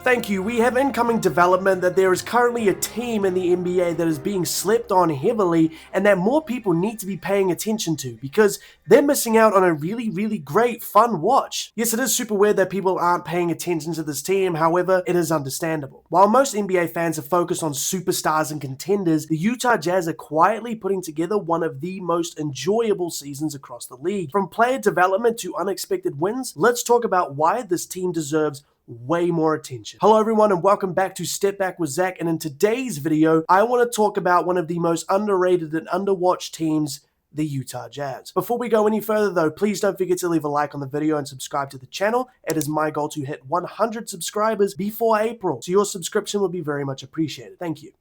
Thank you. We have incoming development that there is currently a team in the NBA that is being slept on heavily and that more people need to be paying attention to because they're missing out on a really great fun watch. Yes, it is super weird that people aren't paying attention to this team, however, it is understandable. While most NBA fans are focused on superstars and contenders, the Utah Jazz are quietly putting together one of the most enjoyable seasons across the league. From player development to unexpected wins, let's talk about why this team deserves way more attention. Hello everyone and welcome back to Step Back with Zach, and in today's video I want to talk about one of the most underrated and underwatched teams, the Utah Jazz. Before we go any further though, please don't forget to leave a like on the video and subscribe to the channel. It is my goal to hit 100 subscribers before April, so your subscription would be very much appreciated. Thank you.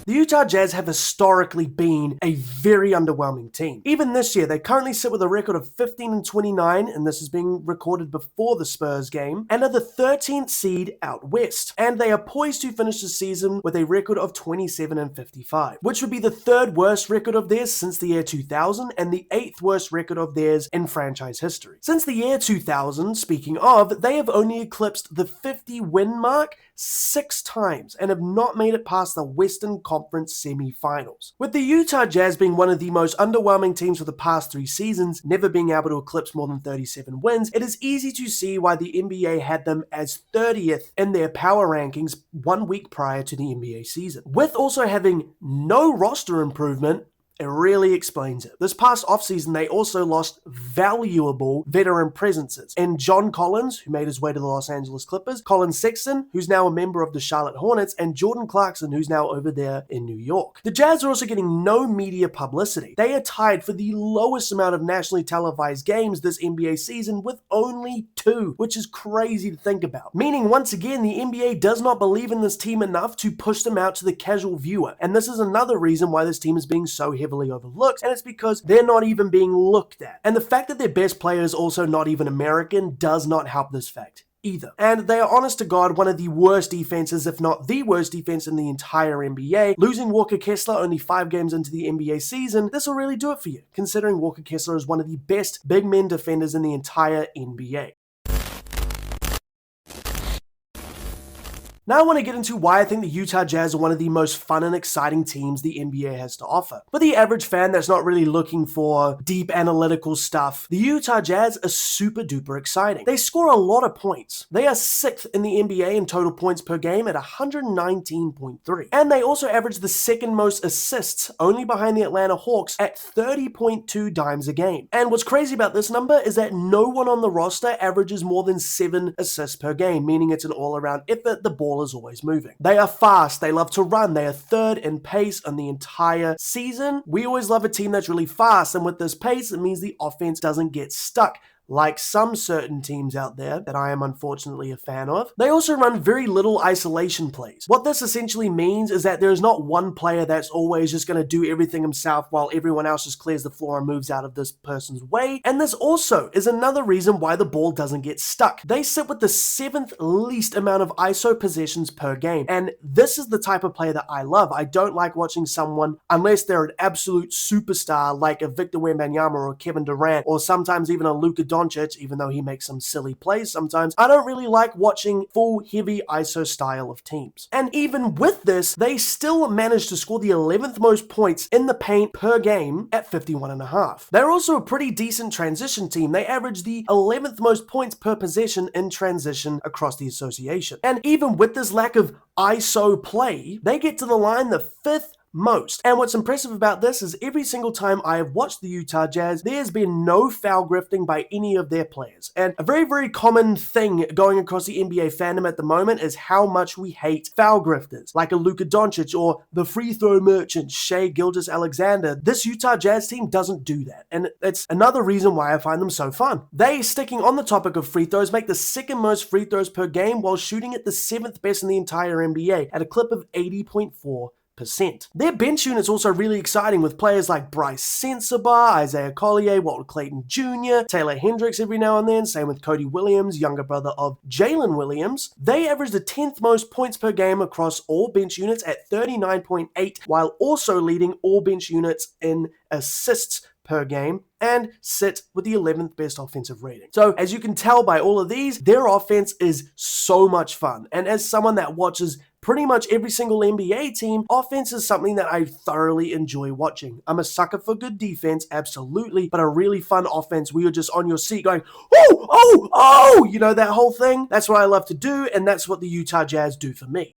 The Utah Jazz have historically been a very underwhelming team. Even this year, they currently sit with a record of 15-29, and this is being recorded before the Spurs game, and are the 13th seed out west. And they are poised to finish the season with a record of 27-55, which would be the third worst record of theirs since the year 2000, and the 8th worst record of theirs in franchise history. Since the year 2000, speaking of, they have only eclipsed the 50-win mark 6 times and have not made it past the Western Conference semi-finals. With the Utah Jazz being one of the most underwhelming teams for the past 3 seasons, never being able to eclipse more than 37 wins, it is easy to see why the NBA had them as 30th in their power rankings 1 week prior to the NBA season. With also having no roster improvement, it really explains it. This past offseason, they also lost valuable veteran presences in John Collins, who made his way to the Los Angeles Clippers, Colin Sexton, who's now a member of the Charlotte Hornets, and Jordan Clarkson, who's now over there in New York. The Jazz are also getting no media publicity. They are tied for the lowest amount of nationally televised games this NBA season with only 2, which is crazy to think about. Meaning, once again, the NBA does not believe in this team enough to push them out to the casual viewer. And this is another reason why this team is being so heavily overlooked, and it's because they're not even being looked at. And the fact that their best player is also not even American does not help this fact either. And they are honest to God one of the worst defenses, if not the worst defense in the entire NBA. Losing Walker Kessler only 5 games into the NBA season, this will really do it for you, considering Walker Kessler is one of the best big men defenders in the entire NBA. Now I want to get into why I think the Utah Jazz are one of the most fun and exciting teams the NBA has to offer. For the average fan that's not really looking for deep analytical stuff, the Utah Jazz are super duper exciting. They score a lot of points. They are 6th in the NBA in total points per game at 119.3. And they also average the 2nd most assists, only behind the Atlanta Hawks at 30.2 dimes a game. And what's crazy about this number is that no one on the roster averages more than 7 assists per game, meaning it's an all-around effort. The ball is always moving. They are fast, they love to run, they are 3rd in pace on the entire season. We always love a team that's really fast, and with this pace, it means the offense doesn't get stuck, like some certain teams out there that I am unfortunately a fan of. They also run very little isolation plays. What this essentially means is that there's not one player that's always just going to do everything himself while everyone else just clears the floor and moves out of this person's way. And this also is another reason why the ball doesn't get stuck. They sit with the 7th least amount of ISO possessions per game. And this is the type of player that I love. I don't like watching someone, unless they're an absolute superstar like a Victor Wembanyama or Kevin Durant, or sometimes even a Luka Doncic, even though he makes some silly plays sometimes. I don't really like watching full heavy ISO style of teams. And even with this, they still managed to score the 11th most points in the paint per game at 51.5. They're also a pretty decent transition team. They average the 11th most points per possession in transition across the association. And even with this lack of ISO play, they get to the line the 5th most. And what's impressive about this is every single time I have watched the Utah Jazz, there's been no foul grifting by any of their players. And a very common thing going across the NBA fandom at the moment is how much we hate foul grifters, like a Luka Doncic or the free throw merchant, Shai Gilgeous-Alexander. This Utah Jazz team doesn't do that. And it's another reason why I find them so fun. They, sticking on the topic of free throws, make the 2nd most free throws per game while shooting at the 7th best in the entire NBA at a clip of 80.4 Their bench unit's also really exciting with players like Bryce Sensabaugh, Isaiah Collier, Walter Clayton Jr., Taylor Hendricks every now and then, same with Cody Williams, younger brother of Jalen Williams. They averaged the 10th most points per game across all bench units at 39.8, while also leading all bench units in assists per game and sit with the 11th best offensive rating. So as you can tell by all of these, their offense is so much fun. And as someone that watches pretty much every single NBA team, offense is something that I thoroughly enjoy watching. I'm a sucker for good defense, absolutely, but a really fun offense where you're just on your seat going, oh, oh, oh, you know, that whole thing. That's what I love to do, and that's what the Utah Jazz do for me.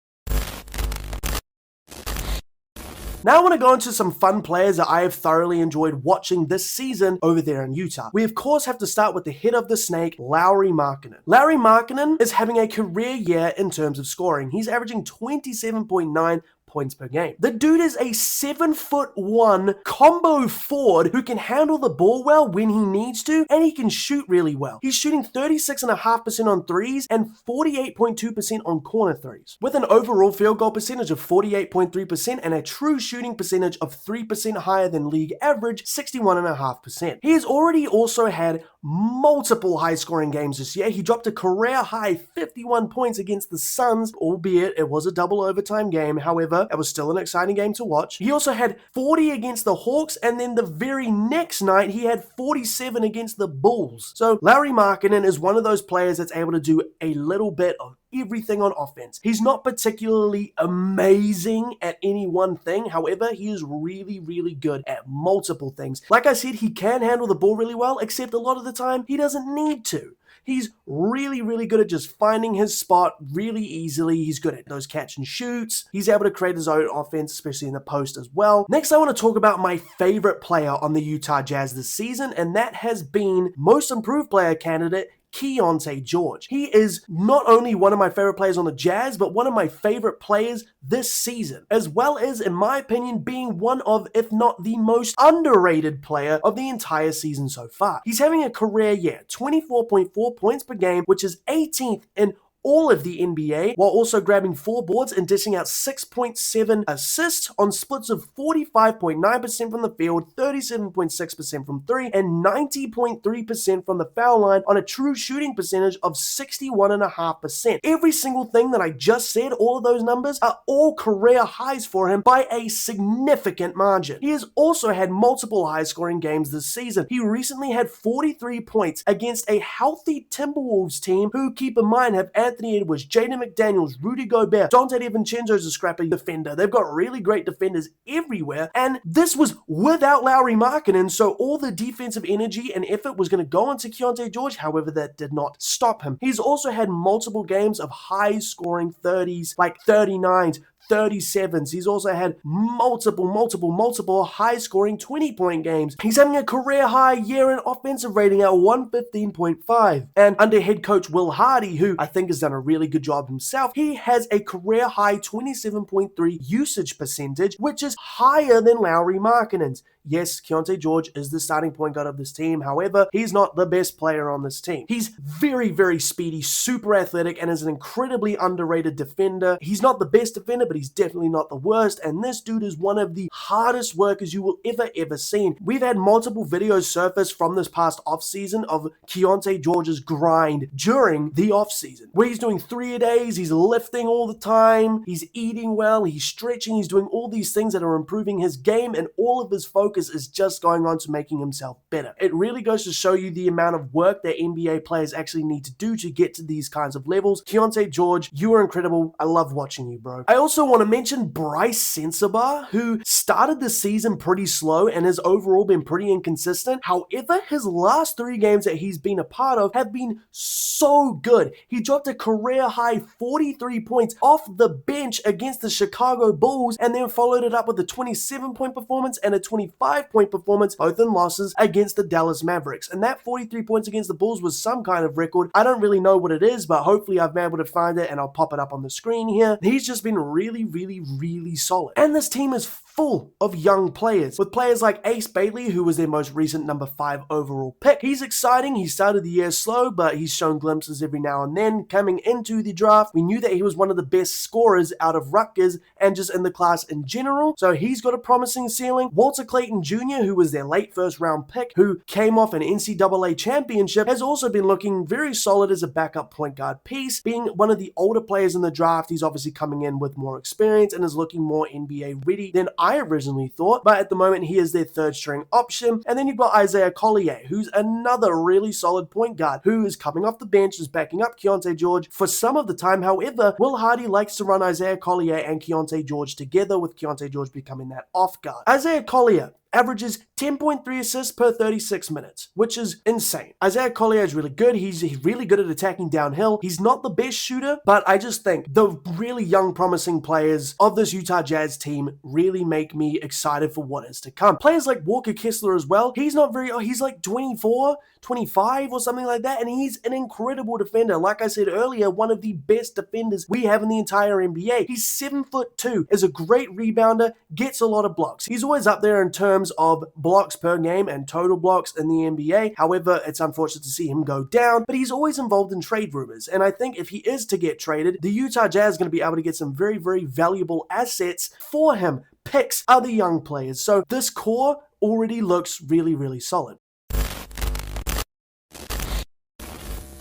Now I want to go into some fun players that I have thoroughly enjoyed watching this season over there in Utah. We of course have to start with the head of the snake, Lauri Markkanen. Lauri Markkanen is having a career year in terms of scoring. He's averaging 27.9 points per game. The dude is a 7'1" combo forward who can handle the ball well when he needs to, and he can shoot really well. He's shooting 36.5% on threes and 48.2% on corner threes, with an overall field goal percentage of 48.3% and a true shooting percentage of 3% higher than league average, 61.5%. He has already also had multiple high-scoring games this year. He dropped a career-high 51 points against the Suns, albeit it was a double overtime game. However, it was still an exciting game to watch. He also had 40 against the Hawks, and then the very next night, he had 47 against the Bulls. So Lauri Markkanen is one of those players that's able to do a little bit of everything on offense. He's not particularly amazing at any one thing. However, he is really, really good at multiple things. Like I said, he can handle the ball really well, except a lot of the time, he doesn't need to. He's really, really good at just finding his spot really easily. He's good at those catch and shoots. He's able to create his own offense, especially in the post as well. Next, I want to talk about my favorite player on the Utah Jazz this season, and that has been Most Improved Player candidate Keyonte George. He is not only one of my favorite players on the Jazz, but one of my favorite players this season, as well as, in my opinion, being one of, if not the most underrated player of the entire season so far. He's having a career year, 24.4 points per game, which is 18th in all of the NBA, while also grabbing 4 boards and dishing out 6.7 assists on splits of 45.9% from the field, 37.6% from 3, and 90.3% from the foul line on a true shooting percentage of 61.5%. Every single thing that I just said, all of those numbers, are all career highs for him by a significant margin. He has also had multiple high-scoring games this season. He recently had 43 points against a healthy Timberwolves team who, keep in mind, have Anthony Edwards, Jaden McDaniels, Rudy Gobert, Dante DiVincenzo's a scrappy defender. They've got really great defenders everywhere, and this was without Lauri Markkanen, so all the defensive energy and effort was going to go into Keyonte George. However, that did not stop him. He's also had multiple games of high-scoring 30s, like 39s, 37s. He's also had multiple high-scoring 20-point games. He's having a career-high year in offensive rating at 115.5. And under head coach Will Hardy, who I think has done a really good job himself, he has a career-high 27.3 usage percentage, which is higher than Lauri Markkanen's. Yes, Keyonte George is the starting point guard of this team. However, he's not the best player on this team. He's very, very speedy, super athletic, and is an incredibly underrated defender. He's not the best defender, but he's definitely not the worst. And this dude is one of the hardest workers you will ever see. We've had multiple videos surface from this past offseason of Keyonte George's grind during the offseason, where he's doing 3-a-days, he's lifting all the time, he's eating well, he's stretching, he's doing all these things that are improving his game, and all of his focus is just going on to making himself better. It really goes to show you the amount of work that NBA players actually need to do to get to these kinds of levels. Keyonte George, you are incredible. I love watching you, bro. I also want to mention Bryce Sensabaugh, who started the season pretty slow and has overall been pretty inconsistent. However, his last 3 games that he's been a part of have been so good. He dropped a career high 43 points off the bench against the Chicago Bulls, and then followed it up with a 27-point performance and a 25-point performance, both in losses, against the Dallas Mavericks. And that 43 points against the Bulls was some kind of record. I don't really know what it is, but hopefully I've been able to find it and I'll pop it up on the screen here. He's just been really really solid. And this team is full of young players, with players like Ace Bailey, who was their most recent number 5 overall pick. He's exciting. He started the year slow, but he's shown glimpses every now and then. Coming into the draft, we knew that he was one of the best scorers out of Rutgers and just in the class in general, so he's got a promising ceiling. Walter Clayton Jr., who was their late first round pick, who came off an NCAA championship, has also been looking very solid as a backup point guard piece. Being one of the older players in the draft, he's obviously coming in with more experience and is looking more NBA ready than I originally thought, but at the moment he is their third string option. And then you've got Isaiah Collier, who's another really solid point guard who is coming off the bench, is backing up Keontae George for some of the time. However, Will Hardy likes to run Isaiah Collier and Keontae George together, with Keontae George becoming that off guard. Isaiah Collier averages 10.3 assists per 36 minutes, which is insane. Isaiah Collier is really good. He's really good at attacking downhill. He's not the best shooter, but I just think the really young, promising players of this Utah Jazz team really make me excited for what is to come. Players like Walker Kessler as well. He's like 24, 25 or something like that, and he's an incredible defender. Like I said earlier, one of the best defenders we have in the entire NBA. He's 7'2", is a great rebounder, gets a lot of blocks. He's always up there in terms of blocks per game and total blocks in the NBA. However, it's unfortunate to see him go down, but he's always involved in trade rumors. And I think if he is to get traded, the Utah Jazz are going to be able to get some very valuable assets for him. Picks, other young players. So this core already looks really solid.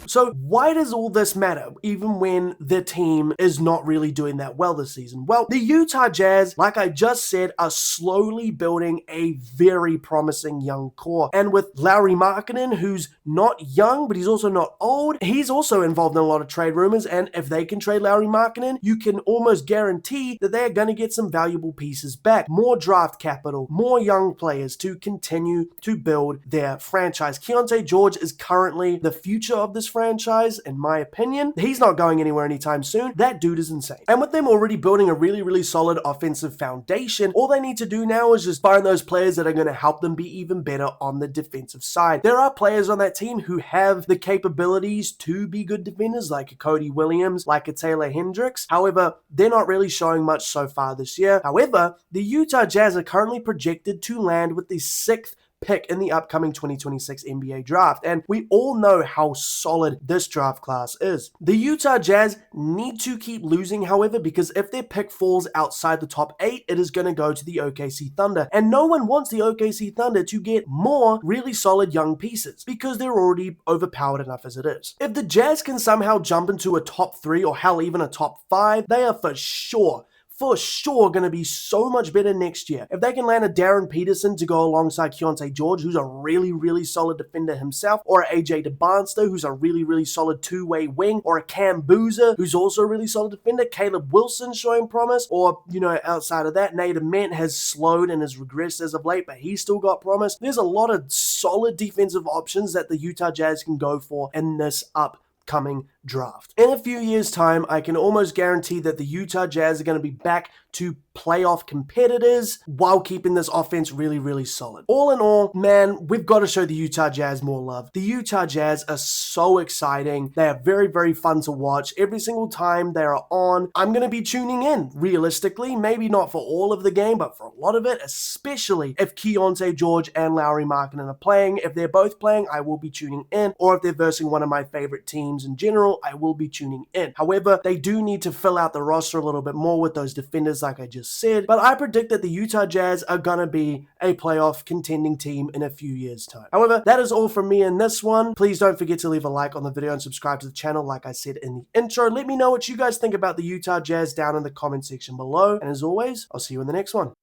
So why does all this matter, even when the team is not really doing that well this season? Well, the Utah Jazz, like I just said, are slowly building a very promising young core. And with Lauri Markkanen, who's not young, but he's also not old, he's also involved in a lot of trade rumors. And if they can trade Lauri Markkanen, you can almost guarantee that they're going to get some valuable pieces back. More draft capital, more young players to continue to build their franchise. Keontae George is currently the future of this franchise, in my opinion. He's not going anywhere anytime soon. That dude is insane. And with them already building a really solid offensive foundation, all they need to do now is just find those players that are going to help them be even better on the defensive side. There are players on that team who have the capabilities to be good defenders, like a Cody Williams, like a Taylor Hendricks. However, they're not really showing much so far this year. However, the Utah Jazz are currently projected to land with the 6th pick in the upcoming 2026 NBA draft, and we all know how solid this draft class is. The Utah Jazz need to keep losing, however, because if their pick falls outside the top 8, it is going to go to the OKC Thunder, and no one wants the OKC Thunder to get more really solid young pieces because they're already overpowered enough as it is. If the Jazz can somehow jump into a top 3 or hell even a top 5, they are for sure going to be so much better next year. If they can land a Darren Peterson to go alongside Keontae George, who's a really solid defender himself, or a AJ DeBarnster, who's a really solid two-way wing, or a Cam Boozer, who's also a really solid defender, Caleb Wilson showing promise, or, outside of that, Nate Ament has slowed and has regressed as of late, but he's still got promise. There's a lot of solid defensive options that the Utah Jazz can go for in this upcoming draft. In a few years' time, I can almost guarantee that the Utah Jazz are going to be back to playoff competitors while keeping this offense really solid. All in all, man, we've got to show the Utah Jazz more love. The Utah Jazz are so exciting. They are very fun to watch. Every single time they are on, I'm going to be tuning in, realistically. Maybe not for all of the game, but for a lot of it, especially if Keontae George and Lauri Markkanen are playing. If they're both playing, I will be tuning in, or if they're versing one of my favorite teams in general, I will be tuning in. However, they do need to fill out the roster a little bit more with those defenders like I just said, but I predict that the Utah Jazz are gonna be a playoff contending team in a few years' time. However, that is all from me in this one. Please don't forget to leave a like on the video and subscribe to the channel like I said in the intro. Let me know what you guys think about the Utah Jazz down in the comment section below, and as always, I'll see you in the next one.